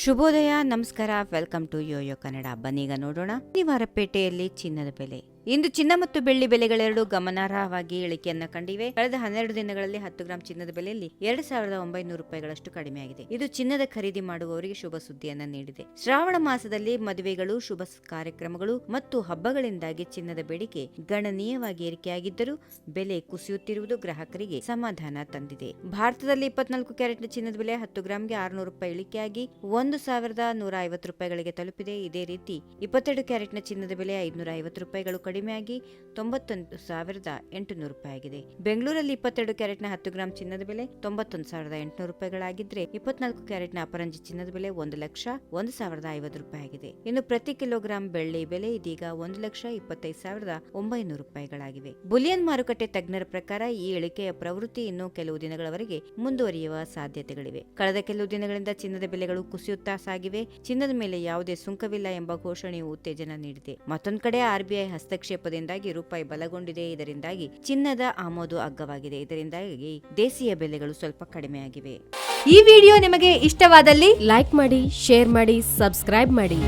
ಶುಭೋದಯ, ನಮಸ್ಕಾರ, welcome to Yoyo Kannada. ಬನ್ನೀಗ ನೋಡೋಣ ವಾರಪೇಟೆಯಲ್ಲಿ ಚಿನ್ನದ ಬೆಲೆ. ಇಂದು ಚಿನ್ನ ಮತ್ತು ಬೆಳ್ಳಿ ಬೆಲೆಗಳೆರಡು ಗಮನಾರ್ಹವಾಗಿ ಇಳಿಕೆಯನ್ನ ಕಂಡಿವೆ. ಕಳೆದ 12 ದಿನಗಳಲ್ಲಿ 10 ಗ್ರಾಂ ಚಿನ್ನದ ಬೆಲೆಯಲ್ಲಿ 2,900 ರೂಪಾಯಿಗಳಷ್ಟು ಕಡಿಮೆಯಾಗಿದೆ. ಇದು ಚಿನ್ನದ ಖರೀದಿ ಮಾಡುವವರಿಗೆ ಶುಭ ಸುದ್ದಿಯನ್ನ ನೀಡಿದೆ. ಶ್ರಾವಣ ಮಾಸದಲ್ಲಿ ಮದುವೆಗಳು, ಶುಭ ಕಾರ್ಯಕ್ರಮಗಳು ಮತ್ತು ಹಬ್ಬಗಳಿಂದಾಗಿ ಚಿನ್ನದ ಬೇಡಿಕೆ ಗಣನೀಯವಾಗಿ ಏರಿಕೆಯಾಗಿದ್ದರೂ ಬೆಲೆ ಕುಸಿಯುತ್ತಿರುವುದು ಗ್ರಾಹಕರಿಗೆ ಸಮಾಧಾನ ತಂದಿದೆ. ಭಾರತದಲ್ಲಿ 24 ಕ್ಯಾರೆಟ್ನ ಚಿನ್ನದ ಬೆಲೆ 10 ಗ್ರಾಂಗೆ 600 ರೂಪಾಯಿ ಇಳಿಕೆಯಾಗಿ 1,150 ರೂಪಾಯಿಗಳಿಗೆ ತಲುಪಿದೆ. ಇದೇ ರೀತಿ 22 ಕ್ಯಾರೆಟ್ನ ಚಿನ್ನದ ಬೆಲೆ 550 ರೂಪಾಯಿಗಳು ಕಡಿಮೆಯಾಗಿ 91,800 ರೂಪಾಯಿ ಆಗಿದೆ. ಬೆಂಗಳೂರಲ್ಲಿ 22 ಕ್ಯಾರೆಟ್ನ 10 ಗ್ರಾಂ ಚಿನ್ನದ ಬೆಲೆ 91,800 ರೂಪಾಯಿಗಳಾಗಿದ್ರೆ 24 ಕ್ಯಾರೆಟ್ನ ಅಪರಂಜಿ ಚಿನ್ನದ ಬೆಲೆ 1,01,050 ರೂಪಾಯಿ ಆಗಿದೆ. ಇನ್ನು ಪ್ರತಿ ಕಿಲೋಗ್ರಾಂ ಬೆಳ್ಳಿ ಬೆಲೆ ಇದೀಗ 1,25,900 ರೂಪಾಯಿಗಳಾಗಿವೆ. ಬುಲಿಯನ್ ಮಾರುಕಟ್ಟೆ ತಜ್ಞರ ಪ್ರಕಾರ ಈ ಇಳಿಕೆಯ ಪ್ರವೃತ್ತಿ ಇನ್ನು ಕೆಲವು ದಿನಗಳವರೆಗೆ ಮುಂದುವರಿಯುವ ಸಾಧ್ಯತೆಗಳಿವೆ. ಕಳೆದ ಕೆಲವು ದಿನಗಳಿಂದ ಚಿನ್ನದ ಬೆಲೆಗಳು ಕುಸಿಯುತ್ತಾ ಸಾಗಿವೆ. ಚಿನ್ನದ ಮೇಲೆ ಯಾವುದೇ ಸುಂಕವಿಲ್ಲ ಎಂಬ ಘೋಷಣೆಯು ಉತ್ತೇಜನ ನೀಡಿದೆ. ಮತ್ತೊಂದು ಕಡೆ ಆರ್ಬಿಐ ಹಸ್ತಕ್ಷೇಪದಿಂದಾಗಿ ರೂಪಾಯಿ ಬಲಗೊಂಡಿದೆ. ಇದರಿಂದಾಗಿ ಚಿನ್ನದ ಆಮದು ಅಗ್ಗವಾಗಿದೆ. ಇದರಿಂದಾಗಿ ದೇಶೀಯ ಬೆಲೆಗಳು ಸ್ವಲ್ಪ ಕಡಿಮೆಯಾಗಿವೆ. ಈ ವಿಡಿಯೋ ನಿಮಗೆ ಇಷ್ಟವಾದಲ್ಲಿ ಲೈಕ್ ಮಾಡಿ, ಶೇರ್ ಮಾಡಿ, ಸಬ್ಸ್ಕ್ರೈಬ್ ಮಾಡಿ.